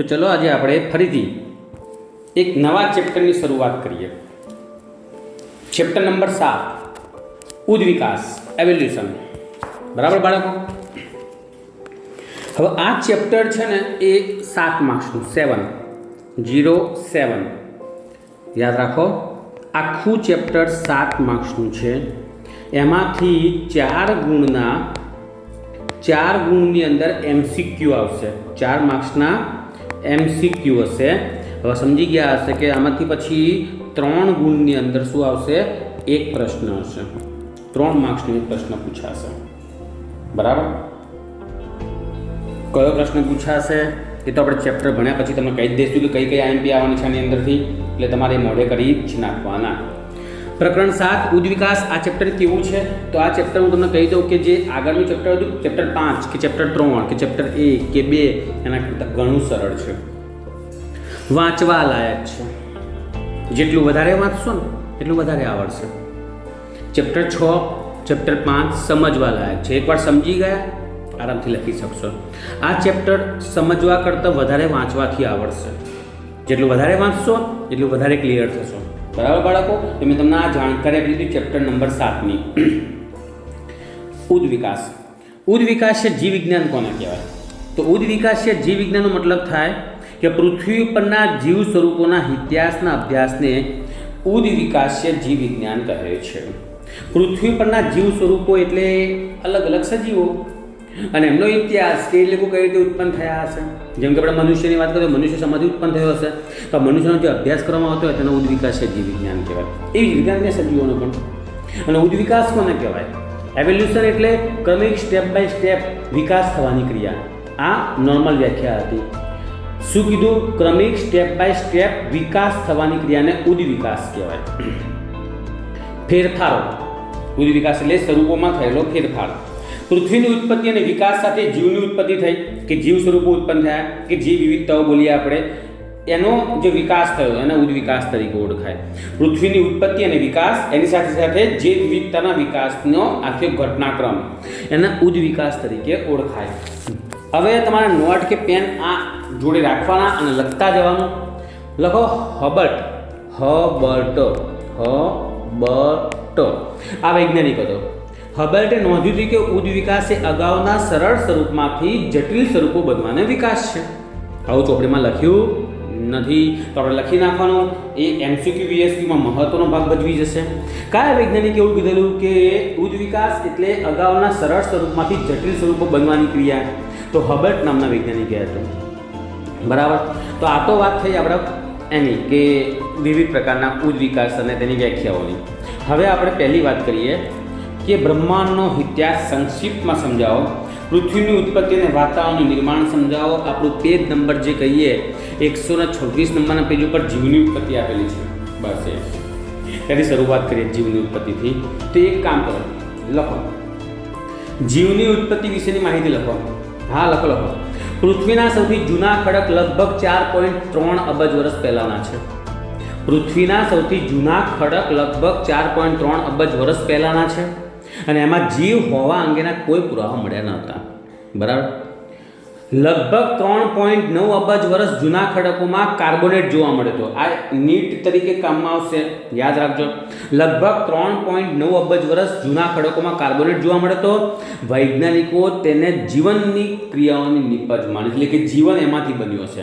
तो चलो आज આપણે ફરીથી એક નવા ચેપ્ટરની શરૂઆત કરીએ। ચેપ્ટર નંબર 7 ઉદ્વિકાસ એવોલ્યુશન। બરાબર બાળકો? હવે આ ચેપ્ટર છે ને એ 7 માર્ક્સનું 707 યાદ રાખો। આખું ચેપ્ટર 7 માર્ક્સનું છે। એમાંથી 4 ગુણની અંદર એમસીક્યુ આવશે। 4 માર્ક્સના एमसीक्यू हशे। हवे समझी गया हशे कि आमांथी पछी 3 गुणनी अंदर शुं आवशे? एक प्रश्न हशे। 3 मार्क्सनो एक प्रश्न पूछाशे। बराबर? कयो प्रश्न पूछाशे ए तो आपणे चेप्टर भण्या पछी तमने कही दईशुं कि कई आईएमपी आववानी छे आनी अंदरथी, એટલે તમારે મોઢે કરી જ નાખવાના। प्रकरण 7 उद्विकास आ चेप्टर केवुं छे? तो आ चेप्टर हूँ तमने कही दूँ कि जे आगळनुं चेप्टर हतुं चेप्टर 5 के चेप्टर 3 के चेप्टर 1 के 2 एना करता घणुं सरळ छे, वांचवा लायक छे। जेटલું વધારે વાંચશો ને એટલું વધારે આવડશે। चेप्टर 6 चेप्टर 5 समझवा लायक छे। एकवार समझी गया आरामथी लखी शकशो। आ चेप्टर समझवा करता વધારે વાંચવાથી આવડશે। જેટલું વધારે વાંચશો એટલું વધારે ક્લિયર થશો। बराबर बाळको? तो मैं तमने आ जानकारी आपी दीधी चेप्टर नंबर 7 नी। उद्विकास। उद्विकास से जीव विज्ञान कोने कहेवाय? तो उद्विकास से जीव विज्ञान नो मतलब थाय कि पृथ्वी परना जीव स्वरूपोना इतिहासना अभ्यासने उद्विकास से जीव विज्ञान कहे छे। पृथ्वी परना जीव स्वरूपो एटले अलग अलग सजीवो અને એમનો ઇતિહાસ કે એ લોકો કઈ રીતે ઉત્પન્ન થયા હશે। જેમ કે આપણે મનુષ્યની વાત કરીએ, મનુષ્ય સમાજથી ઉત્પન્ન થયો હશે, તો મનુષ્યનો જે અભ્યાસ કરવામાં આવતો હોય તેનો ઉદ્વિકાસ છે જીવ વિજ્ઞાન કહેવાય। એ વિજ્ઞાનને સજીવોનો પણ। અને ઉદ્વિકાસ કોને કહેવાય? એવોલ્યુશન એટલે ક્રમિક સ્ટેપ બાય સ્ટેપ વિકાસ થવાની ક્રિયા। આ નોર્મલ વ્યાખ્યા હતી। શું કીધું? ક્રમિક સ્ટેપ બાય સ્ટેપ વિકાસ થવાની ક્રિયાને ઉદ્વિકાસ કહેવાય। ફેરફારો। ઉદ્વિકાસ એટલે સ્વરૂપોમાં થયેલો ફેરફાર। पृथ्वी उत्पत्ति और विकास साथ जीवनी उत्पत्ति थई कि जीव स्वरूपों उत्पन्न थया कि जीव विविधताओं बोलीए आपणे एनो जो विकास थयो एना उद्विकास तरीके ओळखाय। पृथ्वीनी उत्पत्ति और विकास एनी साथे साथे जे विविधताना विकासनो आखो घटनाक्रम एना उद्विकास तरीके ओळखाय। हवे तमारा नोट के पेन आ जोड़े राखवाना अने लखता जवानुं। लखो हबर्ट। हबर्ट आ वैज्ञानिक हतो। हबर्टे नोंध्युं हतुं के उद्विकास ए अगाउना सरळ स्वरूपमांथी जटिल स्वरूपो बनवानो विकास छे। आवुं ચોપડીમાં લખ્યું નથી તો આપણે લખી નાખવાનું। એ એમસીક્યુ વીએસક્યુમાં મહત્વનો ભાગ ભજવી જશે। કયા વૈજ્ઞાનિકે એવું કીધેલું કે ઉદ્વિકાસ એટલે અગાઉના સરળ સ્વરૂપમાંથી જટિલ સ્વરૂપો બનવાની ક્રિયા? તો હબર્ટ નામના વૈજ્ઞાનિકે હતું। બરાબર? તો આ તો વાત થઈ આપણે એની કે વિવિધ પ્રકારના ઉદ્વિકાસ અને તેની વ્યાખ્યાઓની। હવે આપણે પહેલી વાત કરીએ कि ब्रह्मांडनो इतिहास संक्षिप्त में समझाओ। पृथ्वी की उत्पत्ति और वातावरण निर्माण समझाओ। आपणो पेज नंबर जे कहीए 126 नंबरना पेज पर जीवनी उत्पत्ति आपेली है। बस त्यारी शुरुआत करिए जीवनी उत्पत्ति थी। तो एक काम करो, लखो जीवनी उत्पत्ति विशेनी माहिती लखो। हाँ लखो। पृथ्वीना सौथी जूना खडक लगभग 4.3 अबज वर्ष पहेलाना छे। पृथ्वीना सौथी जूना खडक लगभग 4.3 अबज वर्ष पहेलाना छे અને એમાં જીવ હોવા અંગેના કોઈ પુરાવા મળ્યા નહોતા। બરાબર? લગભગ 3.9 અબજ વર્ષ જૂના ખડકોમાં કાર્બોનેટ જોવા મળે તો આ નીટ તરીકે કામમાં આવશે, યાદ રાખજો। લગભગ 3.9 અબજ વર્ષ જૂના ખડકોમાં કાર્બોનેટ જોવા મળે તો વૈજ્ઞાનિકો તેને જીવનની ક્રિયાઓની નિપજ માને, એટલે કે જીવન એમાંથી બન્યું હશે।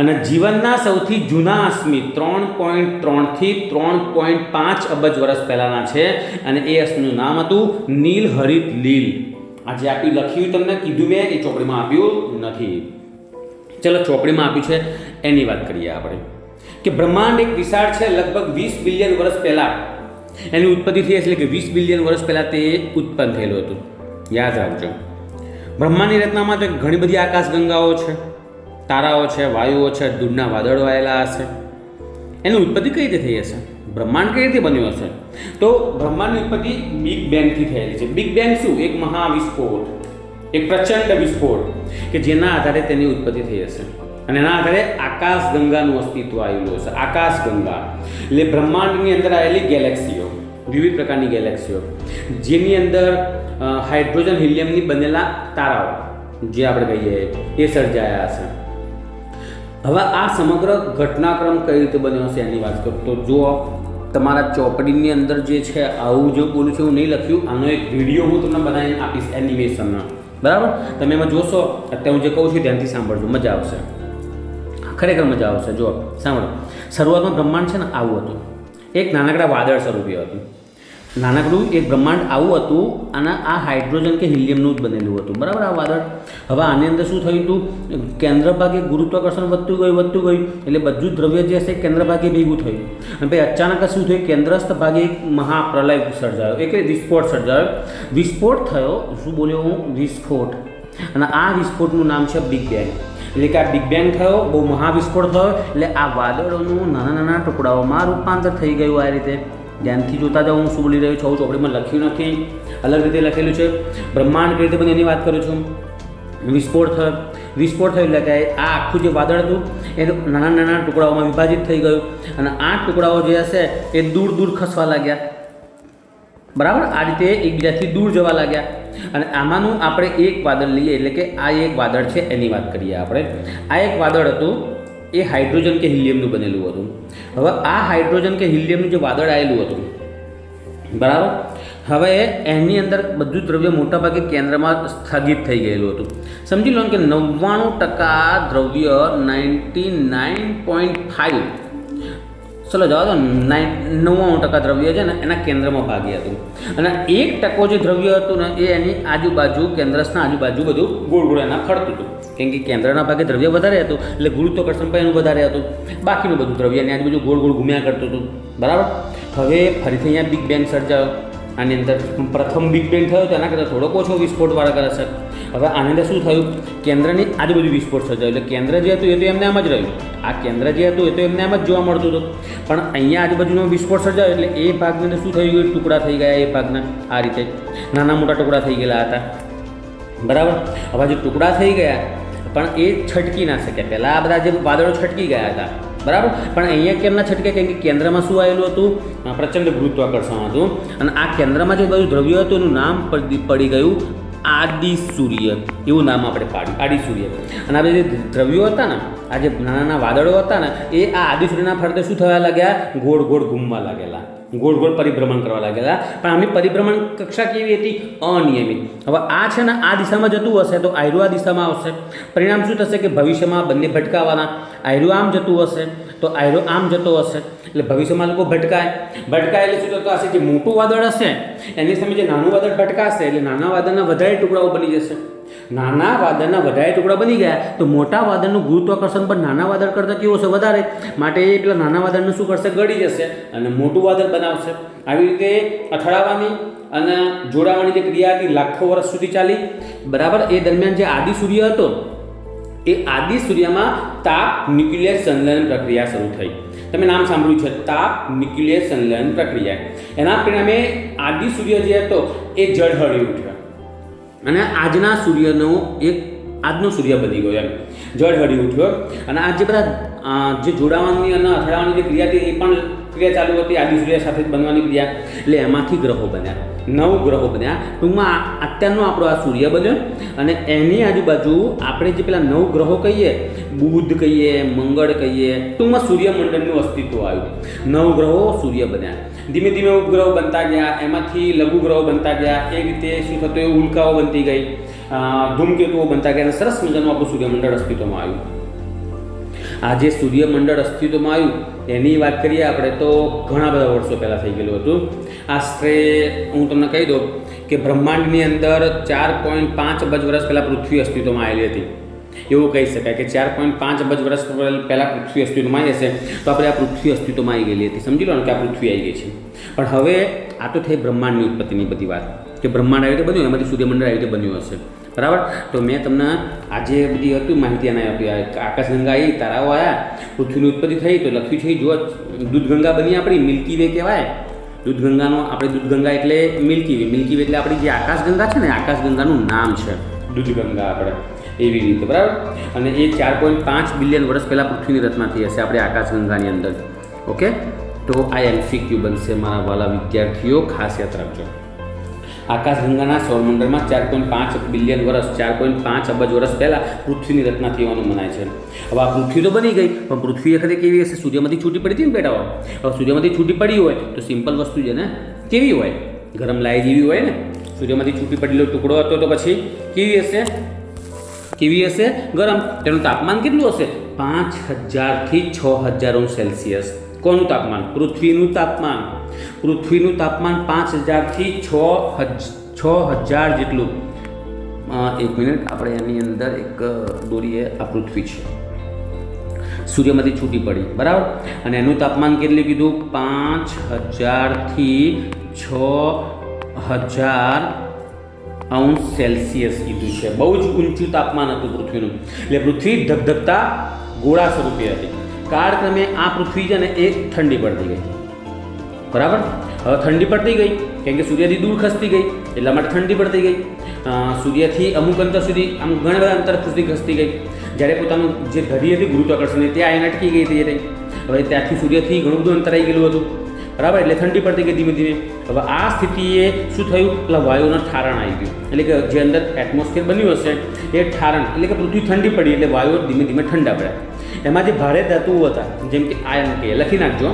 અને જીવનના સૌથી જૂના અશ્મિ 3.3 થી 3.5 અબજ વર્ષ પહેલાના છે અને એ અશ્મિનું નામ હતું નીલ હરિત લીલ। આજે આપી લખ્યું તમને કીધું મેં, એ ચોપડીમાં આપ્યું નથી। ચલો ચોપડીમાં આપ્યું છે એની વાત કરીએ આપણે કે બ્રહ્માંડ એક વિશાળ છે। લગભગ 20 બિલિયન વર્ષ પહેલાં એની ઉત્પત્તિ થઈ, એટલે કે 20 બિલિયન વર્ષ પહેલાં તે ઉત્પન્ન થયેલું હતું। યાદ રાખજો। બ્રહ્માંડની રચનામાં તો ઘણી બધી આકાશગંગાઓ છે, તારાઓ છે, વાયુઓ છે, દૂરના વાદળો આવેલા હશે। એની ઉત્પત્તિ કઈ રીતે થઈ હશે? બ્રહ્માંડ કઈ રીતે બન્યું હશે? તો બ્રહ્માંડની ઉત્પત્તિ બિગ બેંગથી થયેલી છે। બિગ બેંગ શું? એક મહાવિસ્ફોટ, એક પ્રચંડ વિસ્ફોટ કે જેના આધારે તેની ઉત્પત્તિ થઈ હશે અને એના આધારે આકાશગંગાનું અસ્તિત્વ આવેલું હશે। આકાશગંગા એટલે બ્રહ્માંડની અંદર આવેલી ગેલેક્સીઓ, વિવિધ પ્રકારની ગેલેક્સીઓ જેની અંદર હાઇડ્રોજન હિલિયમની બનેલા તારાઓ જે આપણે કહીએ એ સર્જાયા હશે। હવે આ સમગ્ર ઘટનાક્રમ કઈ રીતે બન્યો હશે એની વાત કરું તો જો તમારા ચોપડીની અંદર જે છે આવું જો બોલું છું હું નહીં લખ્યું, આનો એક વિડીયો હું તમને બનાવીને આપીશ એનિમેશનનો, બરાબર? તમે એમાં જોશો, અત્યારે હું જે કહું છું ધ્યાનથી સાંભળજો, મજા આવશે, ખરેખર મજા આવશે. જો સાંભળો, શરૂઆતમાં બ્રહ્માંડ છે ને આવું હતું, એક નાનકડા વાદળ સ્વરૂપે હતું. નાનકડું એક બ્રહ્માંડ આવું હતું અને આ હાઇડ્રોજન કે હિલિયમનું જ બનેલું હતું, બરાબર? આ વાદળ. હવે આની અંદર શું થયું હતું, કેન્દ્ર ભાગે ગુરુત્વાકર્ષણ વધતું ગયું એટલે બધું દ્રવ્ય જે હશે કેન્દ્ર ભાગે ભેગું થયું અને પછી અચાનક શું થયું, કેન્દ્રસ્થ ભાગે એક મહાપ્રલય સર્જાયો, એટલે વિસ્ફોટ સર્જાયો. વિસ્ફોટ થયો, શું બોલ્યો હું, વિસ્ફોટ. અને આ વિસ્ફોટનું નામ છે બિગ બેંગ. એટલે કે આ બિગ બેંગ થયો, બહુ મહાવિસ્ફોટ થયો, એટલે આ વાદળોનું નાના નાના ટુકડાઓમાં રૂપાંતર થઈ ગયું. આ રીતે ધ્યાનથી જોતા જાઓ, હું શું બોલી રહ્યો છું, ચોપડીમાં લખ્યું નથી, અલગ રીતે લખેલું છે. બ્રહ્માંડ કઈ રીતે બને એની વાત કરું છું. વિસ્ફોટ થયો એટલે કે આ આખું જે વાદળ હતું એ નાના નાના ટુકડાઓમાં વિભાજિત થઈ ગયું અને આ ટુકડાઓ જે હશે એ દૂર દૂર ખસવા લાગ્યા, બરાબર? આ રીતે એકબીજાથી દૂર જવા લાગ્યા. અને આમાંનું આપણે એક વાદળ લઈએ, એટલે કે આ એક વાદળ છે એની વાત કરીએ આપણે. આ એક વાદળ હતું, એ હાઇડ્રોજન કે હિલિયમનું બનેલું હતું. હવે આ હાઇડ્રોજન કે હિલિયમનું જે વાદળ આવેલું હતું, બરાબર, હવે એની અંદર બધું દ્રવ્ય મોટાભાગે કેન્દ્રમાં સ્થગિત થઈ ગયેલું હતું. સમજી લો કે 99% દ્રવ્ય 99.5, ચલો જવા દો, 99% દ્રવ્ય છે ને એના કેન્દ્રમાં ભાગે હતું અને 1% જે દ્રવ્ય હતું ને એ એની આજુબાજુ, કેન્દ્રસ્થના આજુબાજુ બધું ગોળ ગોળ એના ફરતું હતું. કેમ કે કેન્દ્રના ભાગે દ્રવ્ય વધારે હતું એટલે ગુરુત્વાકર્ષણ પણ એનું વધારે હતું, બાકીનું બધું દ્રવ્ય એની આજુબાજુ ગોળ ગોળ ઘૂમ્યા કરતું હતું, બરાબર? હવે ફરીથી અહીંયા બિગ બેંગ સર્જાયો. આની અંદર પ્રથમ બિગ બેંગ થયો તો એના કરતાં થોડોક ઓછો વિસ્ફોટવાળા કરે છે. હવે આની અંદર શું થયું, કેન્દ્રની આજુબાજુ વિસ્ફોટ સર્જાયો, એટલે કેન્દ્ર જે હતું એ તો એમને એમ જ રહ્યું. આ કેન્દ્ર જે હતું એ તો એમને એમ જ જોવા મળતું હતું, પણ અહીંયા આજુબાજુનો વિસ્ફોટ સર્જાયો એટલે એ ભાગની અંદર શું થયું, ટુકડા થઈ ગયા. એ ભાગના આ રીતે નાના મોટા ટુકડા થઈ ગયેલા હતા, બરાબર? હવે જે ટુકડા થઈ ગયા પણ એ છટકી ના શક્યા. પહેલાં આ બધા જે વાદળો છટકી ગયા હતા, બરાબર, પણ અહીંયા કેમ ના છટકે, કેમ કે કેન્દ્રમાં શું આવેલું હતું, પ્રચંડ ગુરુત્વાકર્ષણ હતું અને આ કેન્દ્રમાં જે બધું દ્રવ્ય હતું એનું નામ પડી ગયું આદિ સૂર્ય. એવું નામ આપણે પાડ્યું, આદિ સૂર્ય. અને આ જે દ્રવ્યો હતા ને, આ જે નાના નાના વાદળો હતા ને, એ આ આદિ સૂર્યના ફરતે શું થવા લાગ્યા, ગોળ ગોળ ઘૂમવા લાગેલા, ગોળ ગોળ પરિભ્રમણ કરવા લાગેલા. પણ આમની પરિભ્રમણ કક્ષા કેવી હતી, અનિયમિત. હવે આ છે ને આ દિશામાં જતું હશે તો આયરું આ દિશામાં આવશે. પરિણામ શું થશે કે ભવિષ્યમાં બંને ભટકાવાના. આયરું આમ જતું હશે તો આયરો આમ જતો હશે, એટલે ભવિષ્યમાં લોકો ભટકાય એટલે શું થતું હશે, જે મોટું વાદળ હશે એની સામે જે નાનું વાદળ ભટકાશે એટલે નાના વાદળના વધારે ટુકડાઓ બની જશે. નાના વાદળના વધારે ટુકડા બની ગયા તો મોટા વાદળનું ગુરુત્વાકર્ષણ પણ નાના વાદળ કરતાં કેવું હશે, વધારે. માટે એ પેલા નાના વાદળનું શું કરશે, ગળી જશે અને મોટું વાદળ બનાવશે. આવી રીતે અથડાવાની અને જોડાવાની જે ક્રિયા હતી લાખો વર્ષ સુધી ચાલી, બરાબર? એ દરમિયાન જે આદિ સૂર્ય હતો એ આદિ સૂર્યમાં તાપ ન્યુક્લિયર સંલયન પ્રક્રિયા શરૂ થઈ. તમે નામ સાંભળ્યું છે, તાપ ન્યુક્લિયર સંલયન પ્રક્રિયા. એના પરિણામે આદિ સૂર્ય જે હતો એ ઝળહળી ઉઠ્યો અને આજનો સૂર્ય બની ગયો, એમ ઝળહળી ઉઠ્યો. અને આ જે બધા જે જોડાવાની અને અથડાવાની જે ક્રિયા હતી એ પણ ક્રિયા ચાલુ હતી આદિ સૂર્ય સાથે બનવાની ક્રિયા. એટલે એમાંથી ગ્રહો બન્યા, 9 ગ્રહો બન્યા. ટૂંકમાં અત્યારનો આપણો આ સૂર્ય બન્યો અને એની આજુબાજુ આપણે જે પેલા 9 ગ્રહો કહીએ, બુધ કહીએ, મંગળ કહીએ, ટૂંકમાં સૂર્યમંડળનું અસ્તિત્વ આવ્યું. 9 ગ્રહો સૂર્ય બન્યા. ધીમે ધીમે ઉપગ્રહો બનતા ગયા, એમાંથી લઘુ ગ્રહો બનતા ગયા. એ રીતે શું થતું, એ ઉલ્કાઓ બનતી ગઈ, ધૂમકેતુઓ બનતા ગયા અને સરસ મજાનું આપણું સૂર્યમંડળ અસ્તિત્વમાં આવ્યું. આ જે સૂર્યમંડળ અસ્તિત્વમાં આવ્યું એની વાત કરીએ આપણે તો ઘણા બધા વર્ષો પહેલાં થઈ ગયેલું હતું. આશરે હું તમને કહી દઉં કે બ્રહ્માંડની અંદર 4.5 અબજ વર્ષ પહેલાં પૃથ્વી અસ્તિત્વમાં આવેલી હતી. એવું કહી શકાય કે 4.5 અબજ વર્ષ પહેલાં પૃથ્વી અસ્તિત્વમાં આવી હશે તો આપણે આ પૃથ્વી અસ્તિત્વમાં આવી ગયેલી હતી. સમજી લો ને કે આ પૃથ્વી આવી ગઈ છે. પણ હવે આ તો થઈ બ્રહ્માંડની ઉત્પત્તિની બધી વાત, કે બ્રહ્માંડ આવી રીતે બન્યું, એમાંથી સૂર્યમંડળ આવી રીતે બન્યું હશે, બરાબર? તો મેં તમને આજે બધી હતું માહિતી આના આપી. આકાશગંગા આવી, તારાઓ આવ્યા, પૃથ્વીની ઉત્પત્તિ થઈ તો લખ્યું છે જો દૂધગંગા બની આપણી, મિલ્કી વે કહેવાય. દૂધગંગાનો આપણે દૂધગંગા એટલે મિલ્કી વે એટલે આપણી જે આકાશગંગા છે ને, આકાશગંગાનું નામ છે દૂધગંગા આપણે, એવી રીતે, બરાબર? અને એ 4.5 બિલિયન વર્ષ પહેલાં પૃથ્વીની રચના થઈ હશે આપણે આકાશગંગાની અંદર. ઓકે, તો આ MCQ બનશે મારા વાલા વિદ્યાર્થીઓ, ખાસ યાદ રાખજો. આકાશગંગાના સૌરમંડળમાં 4.5 બિલિયન વર્ષ 4.5 અબજ વર્ષ પહેલાં પૃથ્વીની રચના થઈ હોવાનું મનાય છે. હવે આ પૃથ્વી તો બની ગઈ, પણ પૃથ્વી વખતે કેવી હશે? સૂર્યમાંથી છૂટી પડી હતી ને બેટા. હવે સૂર્યમાંથી છૂટી પડી હોય તો સિમ્પલ વસ્તુ છે ને, કેવી હોય? ગરમ લાઈ જેવી હોય ને. સૂર્યમાંથી છૂટી પડેલો ટુકડો હતો તો પછી કેવી હશે? કેવી હશે? ગરમ. તેનું તાપમાન કેટલું હશે? 5000 થી 6000 અંશ સેલ્સિયસ. કોનું તાપમાન? પૃથ્વીનું તાપમાન. પૃથ્વીનું તાપમાન 5000 થી 6000 જેટલું. એક મિનિટ, આપણે એની અંદર એક દોરીએ. આ પૃથ્વી છે, સૂર્યમાંથી છૂટી પડી, બરાબર. અને એનું તાપમાન કેટલું કીધું? 5000 થી 6000 અંશ સેલ્સિયસ કીધું છે. બહુ જ ઊંચું તાપમાન હતું પૃથ્વીનું. એટલે પૃથ્વી ધગધગતા ગોળા સ્વરૂપે હતી. કાળક્રમે આ પૃથ્વી છે ને એ ઠંડી પડતી ગઈ, બરાબર. હવે ઠંડી પડતી ગઈ કેમ કે સૂર્યથી દૂર ખસતી ગઈ, એટલા માટે ઠંડી પડતી ગઈ. સૂર્યથી અમુક અંતર સુધી, આમ ઘણા બધા અંતર સુધી ખસતી ગઈ. જ્યારે પોતાનું જે ધરી હતી ગુરુત્વાકર્ષણની, ત્યાં આવીને અટકી ગઈ હતી. હવે ત્યાંથી સૂર્યથી ઘણું બધું અંતર આવી ગયેલું હતું, બરાબર. એટલે ઠંડી પડતી ગઈ ધીમે ધીમે. હવે આ સ્થિતિએ શું થયું? એટલે વાયુનું ઠારણ આવી ગયું. એટલે કે જે અંદર એટમોસ્ફિયર બન્યું હશે એ ઠારણ, એટલે કે પૃથ્વી ઠંડી પડી એટલે વાયુઓ ધીમે ધીમે ઠંડા પડ્યા. એમાં જે ભારે ધાતુઓ હતા, જેમ કે આયન, કે લખી નાખજો.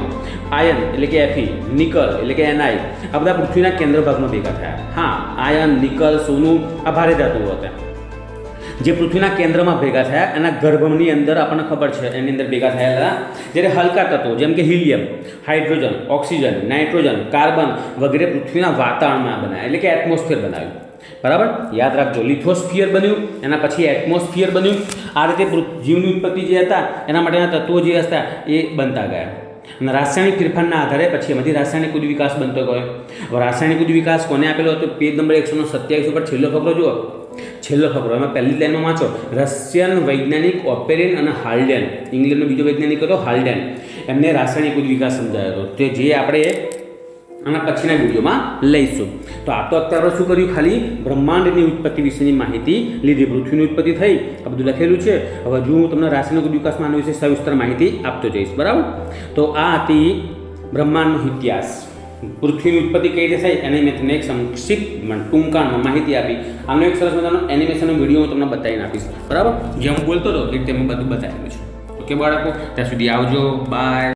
આયન એટલે કે Fe, નિકલ એટલે કે Ni, આ બધા પૃથ્વીના કેન્દ્ર ભાગમાં ભેગા થયા. હા, આયન, નિકલ, સોનું, આ ભારે ધાતુઓ હતા જે પૃથ્વીના કેન્દ્રમાં ભેગા થયા. એના ગર્ભની અંદર આપણને ખબર છે એની અંદર ભેગા થયેલા. જ્યારે હલકા તત્વો જેમ કે helium, hydrogen, oxygen, nitrogen, carbon વગેરે પૃથ્વીના વાતાવરણમાં બનાવ્યા, એટલે કે એટમોસ્ફિયર બનાવ્યું, બરાબર. યાદ રાખજો, લિથોસ્ફિયર બન્યું, એના પછી એટમોસ્ફિયર બન્યું. આ રીતે જીવની ઉત્પત્તિ જે હતા એના માટેના તત્વો જે હતા એ બનતા ગયા. અને રાસાયણિક ફેરફારના આધારે પછી એમાંથી રાસાયણિક ઉદ્વિકાસ બનતો ગયો. હવે રાસાયણિક ઉદ્વિકાસ કોને આપેલો હતો? પેજ નંબર 127 ઉપર છેલ્લો ફકરો જુઓ. છેલ્લો ફકરો એમાં પહેલી લાઈનમાં વાંચો. રશિયન વૈજ્ઞાનિક ઓપેરિન અને હાલ્ડેન, ઇંગ્લેન્ડનો બીજો વૈજ્ઞાનિક હતો હાલ્ડેન, એમને રાસાયણિક ઉદ્વિકાસ સમજાયો હતો. તે જે આપણે આના પછીના વિડીયોમાં લઈશું. તો આ તો અત્યારે શું કર્યું? ખાલી બ્રહ્માંડની ઉત્પત્તિ વિશેની માહિતી લીધી. પૃથ્વીની ઉત્પત્તિ થઈ, આ બધું લખેલું છે. હવે જો હું તમને રાસાયણિક ઉદ્વિકાસમાં આના વિશે સવિસ્તર માહિતી આપતો જઈશ, બરાબર. તો આ હતી બ્રહ્માંડનો ઇતિહાસ. પૃથ્વીની ઉત્પત્તિ કઈ રીતે થઈ એની મેં તમને એક સંક્ષિપ્ત ટૂંકાણમાં માહિતી આપી. આનો એક સરસ મજાનો એનિમેશનનો વિડીયો હું તમને બતાવીને આપીશ, બરાબર. જે હું બોલતો હતો એ રીતે મેં બધું બતાવેલું છે. ઓકે બાળકો, ત્યાં સુધી આવજો, બાય.